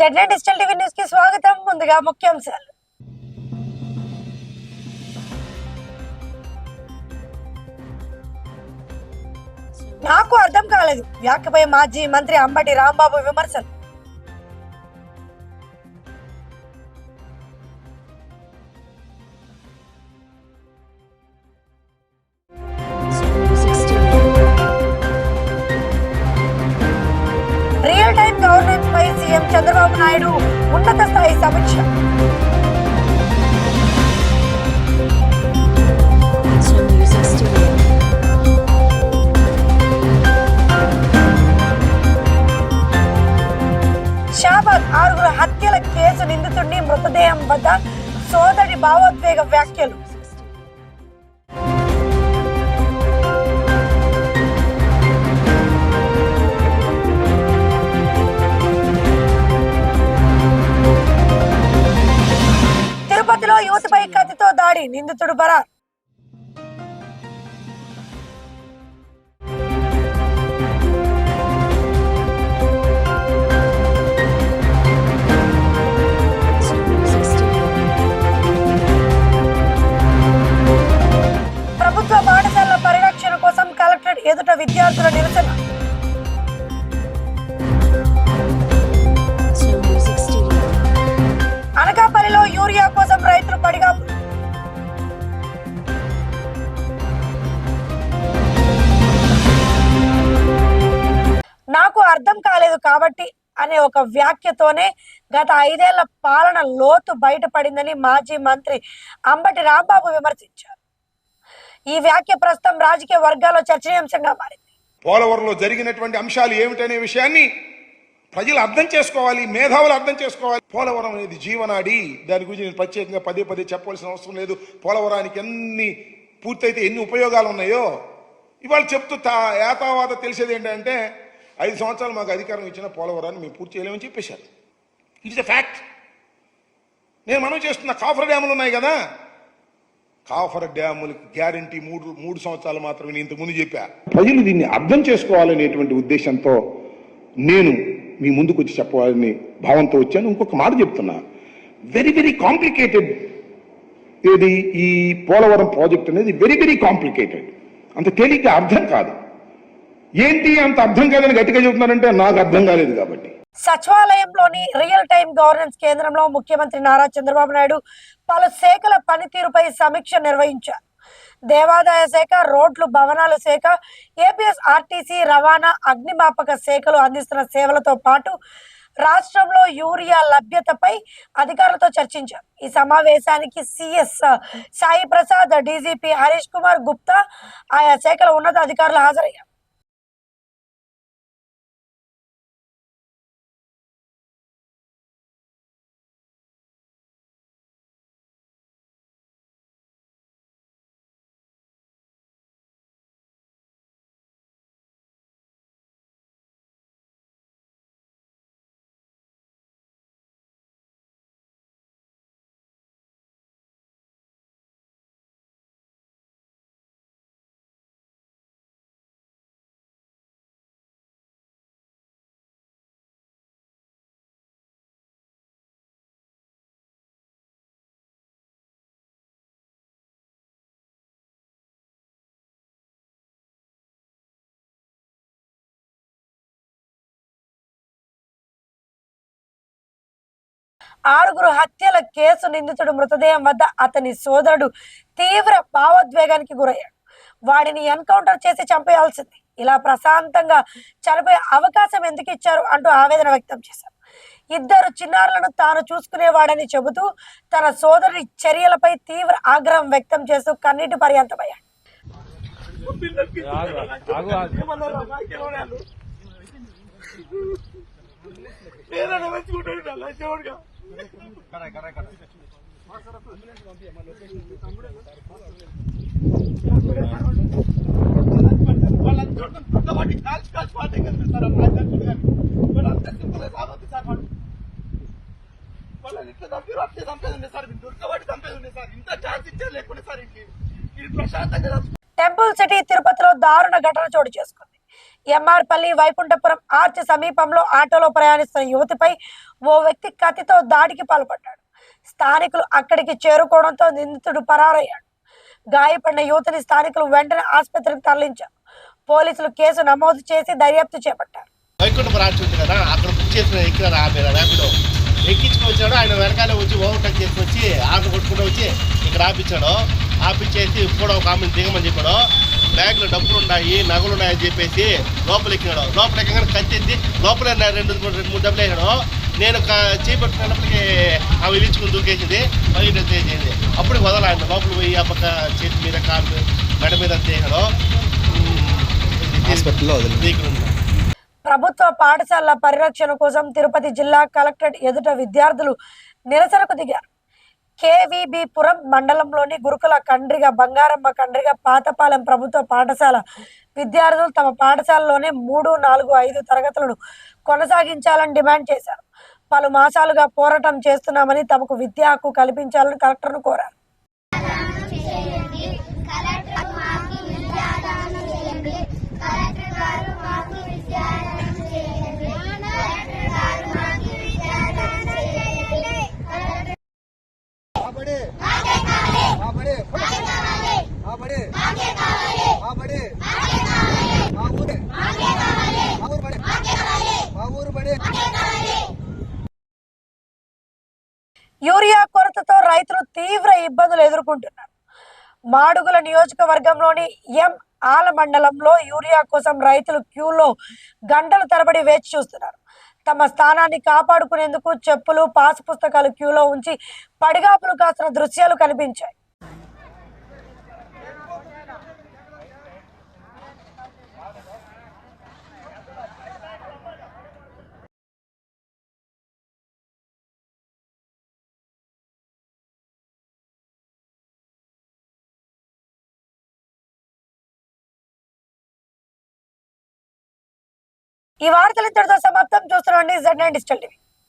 Z9 digital TV news కి స్వాగతం. ముందుగా ముఖ్యాంశాలు. నాకు అర్థం కాలేదు వ్యాఖ్యపై మాజీ మంత్రి అంబటి రాంబాబు విమర్శలు. రియల్ టైం గవర్నెన్స్ పై సీఎం చంద్రబాబు నాయుడు ఉన్నత స్థాయి సమీక్ష. షాబాద్ 6 హత్యల కేసు నిందితుడిని మృతదేహం వద్ద సోదరి భావోద్వేగ వ్యాఖ్యలు. తిరుపతిలో యువతిపై కత్తితో దాడి, నిందితుడు బరార్. ప్రభుత్వ పాఠశాలల పరిరక్షణ కోసం కలెక్టరేట్ ఎదుట విద్యార్థుల నిరసన. అనకాపల్లిలో యూరియా కోసం రైతులు పడిగాపు. నాకు అర్థం కాలేదు కాబట్టి అనే ఒక వ్యాఖ్యతోనే గత 5 ఏళ్ల పాలన లోతు బయటపడిందని మాజీ మంత్రి అంబటి రాంబాబు విమర్శించారు. ఈ వ్యాఖ్య ప్రస్తుతం రాజకీయ వర్గాల్లో చర్చనీయాంశంగా మారింది. పోలవరంలో జరిగినటువంటి అంశాలు ఏమిటనే విషయాన్ని ప్రజలు అర్థం చేసుకోవాలి, మేధావులు అర్థం చేసుకోవాలి. పోలవరం అనేది జీవనాడి. దాని గురించి నేను ప్రత్యేకంగా పదే చెప్పవలసిన అవసరం లేదు. పోలవరానికి పూర్తయితే ఎన్ని ఉపయోగాలు ఉన్నాయో ఇవాళ చెప్తూ ఏతావాత తెలిసేది ఏంటంటే 5 సంవత్సరాలు మాకు అధికారం ఇచ్చిన పోలవరాన్ని మేము పూర్తి చేయలేమని చెప్పేశారు. It's a fact. నేను మనం చేస్తున్న కాఫర్ డ్యాములు ఉన్నాయి కదా, కాఫర్ డ్యాములకు గ్యారంటీ 3 సంవత్సరాలు మాత్రమే. ఇంతకుముందు చెప్పా. ప్రజలు దీన్ని అర్థం చేసుకోవాలనేటువంటి ఉద్దేశంతో నేను మీ ముందుకు వచ్చి చెప్పాలని భావంతో వచ్చాను. ఇంకొక మాట చెప్తున్నా, వెరీ కాంప్లికేటెడ్. ఇది ఈ పోలవరం ప్రాజెక్ట్ అనేది వెరీ కాంప్లికేటెడ్. అంత తేలిగ్గా అర్థం కాదు. ఏంటి అంత అర్థం కాదని గట్టిగా చెబుతున్నారంటే నాకు అర్థం కాలేదు కాబట్టి. సచివాలయంలోని రియల్ టైం గవర్నెన్స్ కేంద్రంలో ముఖ్యమంత్రి నారా చంద్రబాబు నాయుడు పలు శాఖల పనితీరుపై సమీక్ష నిర్వహించారు. దేవాదాయ శాఖ, రోడ్లు భవనాల శాఖ, ఏపీఎస్ ఆర్టీసీ, రవాణా, అగ్నిమాపక శాఖలు అందిస్తున్న సేవలతో పాటు రాష్ట్రంలో యూరియా లభ్యతపై అధికారులతో చర్చించారు. ఈ సమావేశానికి సిఎస్ సాయి ప్రసాద్, డీజీపీ హరీష్ కుమార్ గుప్తా, ఆయా శాఖల ఉన్నత అధికారులు హాజరయ్యారు. ఆరుగురు హత్యల కేసు నిందితుడు మృతదేహం వద్ద అతని సోదరుడు తీవ్ర భావోద్వేగానికి గురయ్యాడు. వాడిని ఎన్కౌంటర్ చేసి చంపేయాల్సింది. ఇలా ప్రశాంతంగా చనిపోయే అవకాశం ఎందుకు ఇచ్చారు అంటూ ఆవేదన వ్యక్తం చేశారు. 2 చిన్నారులను తాను చూసుకునేవాడని చెబుతూ తన సోదరుడి చర్యలపై తీవ్ర ఆగ్రహం వ్యక్తం చేస్తూ కన్నీటి పర్యంతమయ్యాడు. టెంపుల్ సిటీ తిరుపతిలో దారుణ ఘటన చోటు చేసుకుంది. ఎంఆర్పల్లి వైకుంఠపురం ఆర్చ్ సమీపంలో ఆటోలో ప్రయాణిస్తున్న యువతిపై ఓ వ్యక్తి కత్తితో దాడికి పాల్పడ్డాడు. స్థానికులు అక్కడికి చేరుకోవడంతో నిందితుడు పరారయ్యాడు. గాయపడిన యువతిని స్థానికులు వెంటనే ఆసుపత్రికి తరలించారు. పోలీసులు కేసు నమోదు చేసి దర్యాప్తు చేపట్టారు. వైకుంఠపురం ఆర్చ్ ఉంది కదా, అక్కడ బుక్ చేసిన ఎక్కినారు ఆమె ర్యాపిడో ఎక్కించుకొని వచ్చాడు. ఆయన వెనకాలే వచ్చి ఓవర్టేక్ చేసుకొచ్చి ఆటో కొట్టుకుంటూ వచ్చి ఇక్కడ ఆపించాడు. ఆపించేసి కూడా ఒక ఆమెను దిగమని చెప్పాడు. బ్యాగ్లో డబ్బులు ఉన్నాయి, నగలు ఉన్నాయని చెప్పేసి లోపల ఎక్కినాడు. లోపల ఎక్కగానే కత్తి లోపల రెండు మూడు డబ్బులు వేసాడు. నేను చేపట్టుకున్నప్పటికీ ఆమె ఇచ్చుకుని దూకేసింది, బయట చేసింది. అప్పుడు వదల ఆయన లోపల పోయి ఆ పక్క చేతి మీద కాలు మెడ మీద చేసాడు. హాస్పిటల్లో ప్రభుత్వ పాఠశాలల పరిరక్షణ కోసం తిరుపతి జిల్లా కలెక్టరేట్ ఎదుట విద్యార్థులు నిరసనకు దిగారు. కేవీబీపురం మండలంలోని గురుకుల కండ్రిగ బంగారమ్మ కండ్రిగ పాతపాలెం ప్రభుత్వ పాఠశాల విద్యార్థులు తమ పాఠశాలలోనే 3, 4, 5 తరగతులను కొనసాగించాలని డిమాండ్ చేశారు. పలు మాసాలుగా పోరాటం చేస్తున్నామని, తమకు విద్యా హక్కు కల్పించాలని కలెక్టర్ను కోరారు. యూరియా కొరతతో రైతులు తీవ్ర ఇబ్బందులు ఎదుర్కొంటున్నారు. మాడుగుల నియోజకవర్గంలోని ఎం ఆల మండలంలో యూరియా కోసం రైతులు క్యూలో గంటల తరబడి వేచి చూస్తున్నారు. తమ స్థానాన్ని కాపాడుకునేందుకు చెప్పులు, పాసు పుస్తకాలు క్యూలో ఉంచి పడిగాపులు కాస్తున్న దృశ్యాలు కనిపించాయి. ఈ వార్తలు ఇంతటితో సమాప్తం. చూస్తున్నాండి Z9 డిజిటల్ టీవీ.